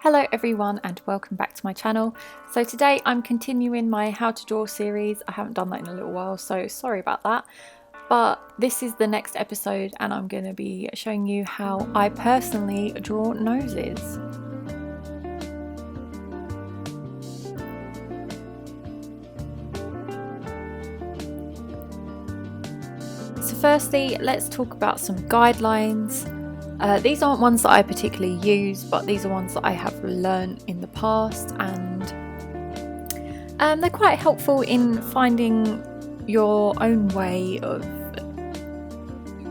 Hello everyone and welcome back to my channel. So today I'm continuing my how to draw series. I haven't done that in a little while, so sorry about that. But this is the next episode and I'm going to be showing you how I personally draw noses. So firstly, let's talk about some guidelines. These aren't ones that I particularly use, but these are ones that I have learned in the past, and they're quite helpful in finding your own way of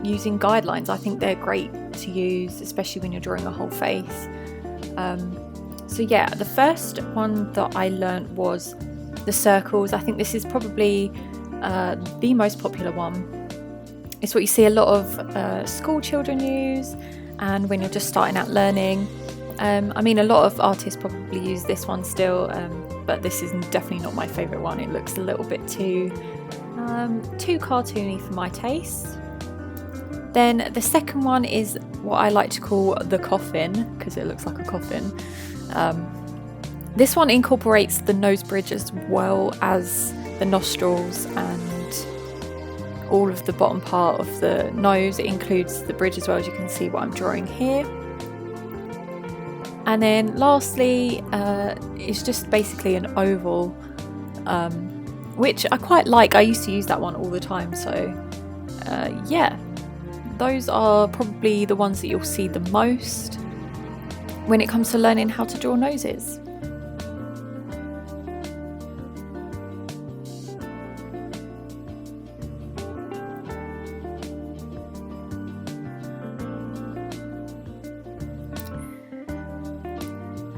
using guidelines. I think they're great to use, especially when you're drawing a whole face. So yeah, the first one that I learned was the circles. I think this is probably the most popular one. It's what you see a lot of school children use, and when you're just starting out learning. I mean, a lot of artists probably use this one still, but this is definitely not my favourite one. It looks a little bit too cartoony for my taste. Then the second one is what I like to call the coffin, because it looks like a coffin. This one incorporates the nose bridge as well as the nostrils and all of the bottom part of the nose. It includes the bridge as well, as you can see what I'm drawing here. And then lastly, it's just basically an oval, which I quite like. I used to use that one all the time, so yeah, those are probably the ones that you'll see the most when it comes to learning how to draw noses.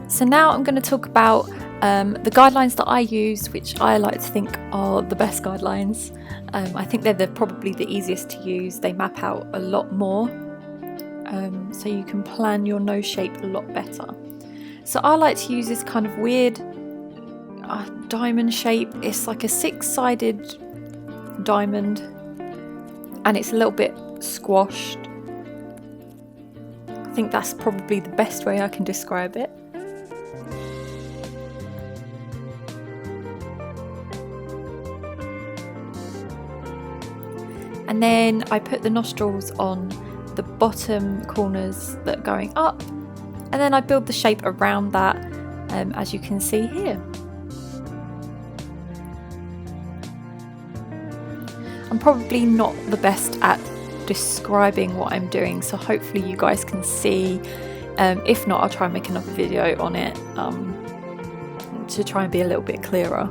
So now I'm going to talk about the guidelines that I use, which I like to think are the best guidelines. I think they're probably the easiest to use. They map out a lot more, so you can plan your nose shape a lot better. So I like to use this kind of weird diamond shape. It's like a six-sided diamond, and it's a little bit squashed. I think that's probably the best way I can describe it. And then I put the nostrils on the bottom corners that are going up, and then I build the shape around that, as you can see here. I'm probably not the best at describing what I'm doing, so hopefully you guys can see. If not, I'll try and make another video on it to try and be a little bit clearer.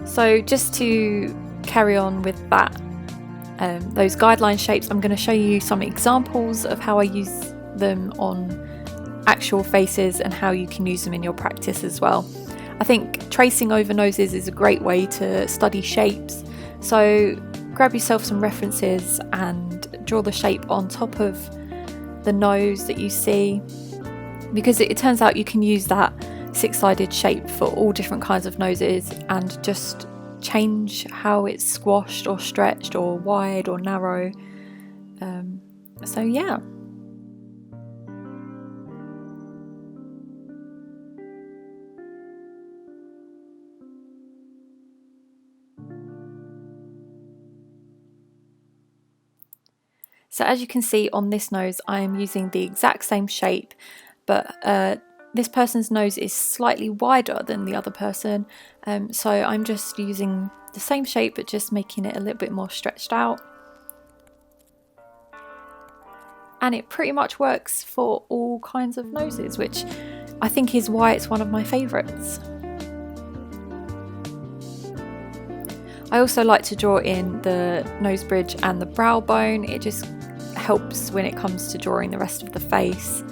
So just to carry on with that, those guideline shapes, I'm going to show you some examples of how I use them on actual faces and how you can use them in your practice as well. I think tracing over noses is a great way to study shapes. So grab yourself some references and draw the shape on top of the nose that you see, because it turns out you can use that six-sided shape for all different kinds of noses and just change how it's squashed or stretched or wide or narrow. So yeah. So as you can see on this nose, I am using the exact same shape, but this person's nose is slightly wider than the other person, so I'm just using the same shape but just making it a little bit more stretched out. And it pretty much works for all kinds of noses, which I think is why it's one of my favourites. I also like to draw in the nose bridge and the brow bone. It just helps when it comes to drawing the rest of the face.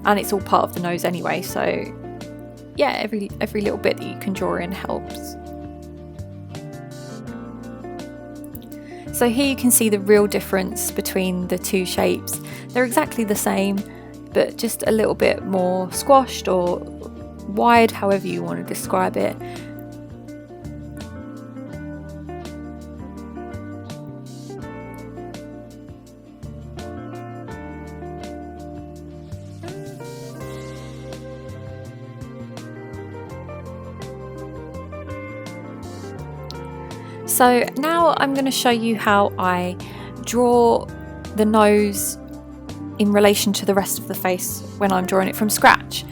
And it's all part of the nose anyway, so yeah, every little bit that you can draw in helps. So here you can see the real difference between the two shapes. They're exactly the same, but just a little bit more squashed or wide, however you want to describe it. So now I'm going to show you how I draw the nose in relation to the rest of the face when I'm drawing it from scratch.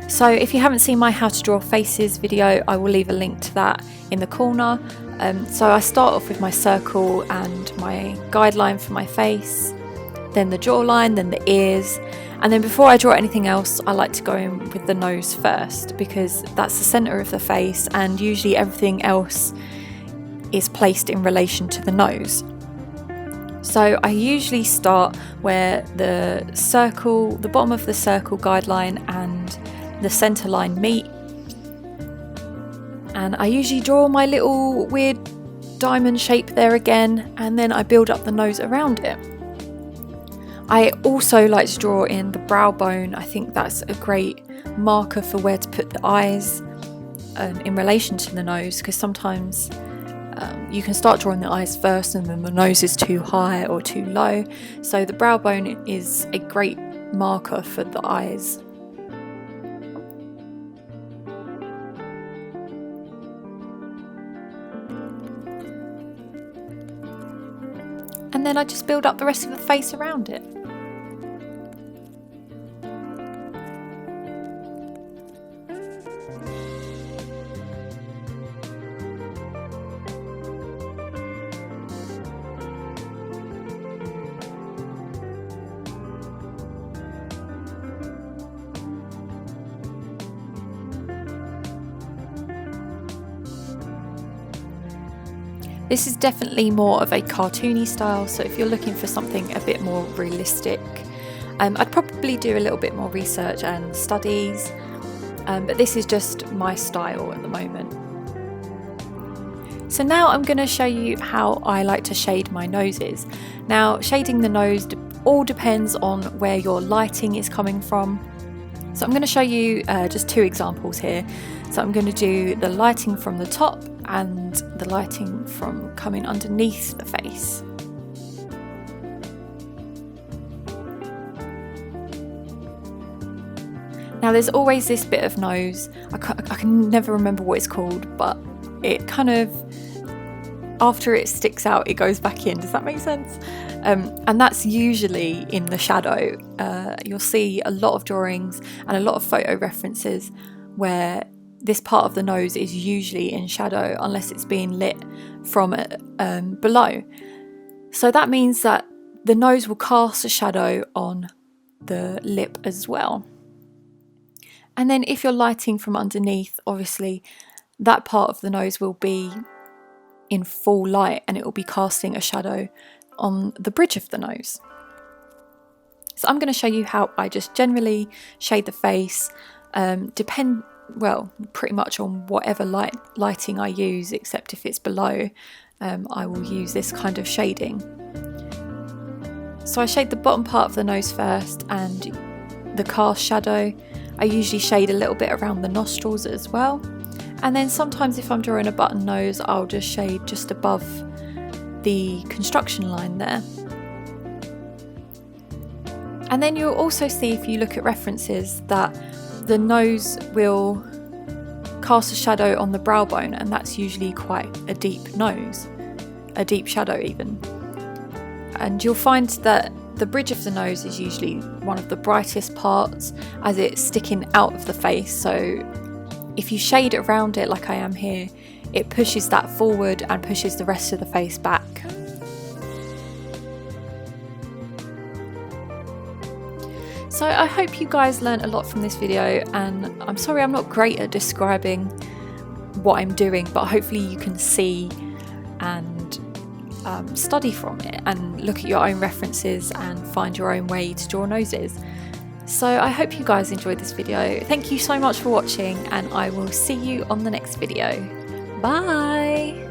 So if you haven't seen my how to draw faces video, I will leave a link to that in the corner. So I start off with my circle and my guideline for my face, then the jawline, then the ears, and then before I draw anything else, I like to go in with the nose first because that's the centre of the face, and usually everything else is placed in relation to the nose. So I usually start where the circle, the bottom of the circle guideline and the centre line meet, and I usually draw my little weird diamond shape there again, and then I build up the nose around it. I also like to draw in the brow bone. I think that's a great marker for where to put the eyes in relation to the nose, because sometimes you can start drawing the eyes first and then the nose is too high or too low. So the brow bone is a great marker for the eyes. And then I just build up the rest of the face around it. This is definitely more of a cartoony style, so if you're looking for something a bit more realistic, I'd probably do a little bit more research and studies, but this is just my style at the moment. So now I'm going to show you how I like to shade my noses. Now, shading the nose all depends on where your lighting is coming from. So I'm going to show you just two examples here. So I'm going to do the lighting from the top and the lighting from coming underneath the face. Now there's always this bit of nose, I can never remember what it's called, but it kind of, after it sticks out, it goes back in. Does that make sense? And that's usually in the shadow. You'll see a lot of drawings and a lot of photo references where this part of the nose is usually in shadow unless it's being lit from below. So that means that the nose will cast a shadow on the lip as well. And then if you're lighting from underneath, obviously that part of the nose will be in full light and it will be casting a shadow on the bridge of the nose. So I'm going to show you how I just generally shade the face, pretty much on whatever lighting I use, except if it's below, I will use this kind of shading. So I shade the bottom part of the nose first and the cast shadow. I usually shade a little bit around the nostrils as well. And then sometimes if I'm drawing a button nose, I'll just shade just above the construction line there. And then you'll also see, if you look at references, that the nose will cast a shadow on the brow bone, and that's usually quite a deep nose, a deep shadow even. And you'll find that the bridge of the nose is usually one of the brightest parts as it's sticking out of the face. So if you shade around it like I am here, it pushes that forward and pushes the rest of the face back. So I hope you guys learned a lot from this video, and I'm sorry I'm not great at describing what I'm doing, but hopefully you can see and study from it and look at your own references and find your own way to draw noses. So I hope you guys enjoyed this video. Thank you so much for watching, and I will see you on the next video. Bye!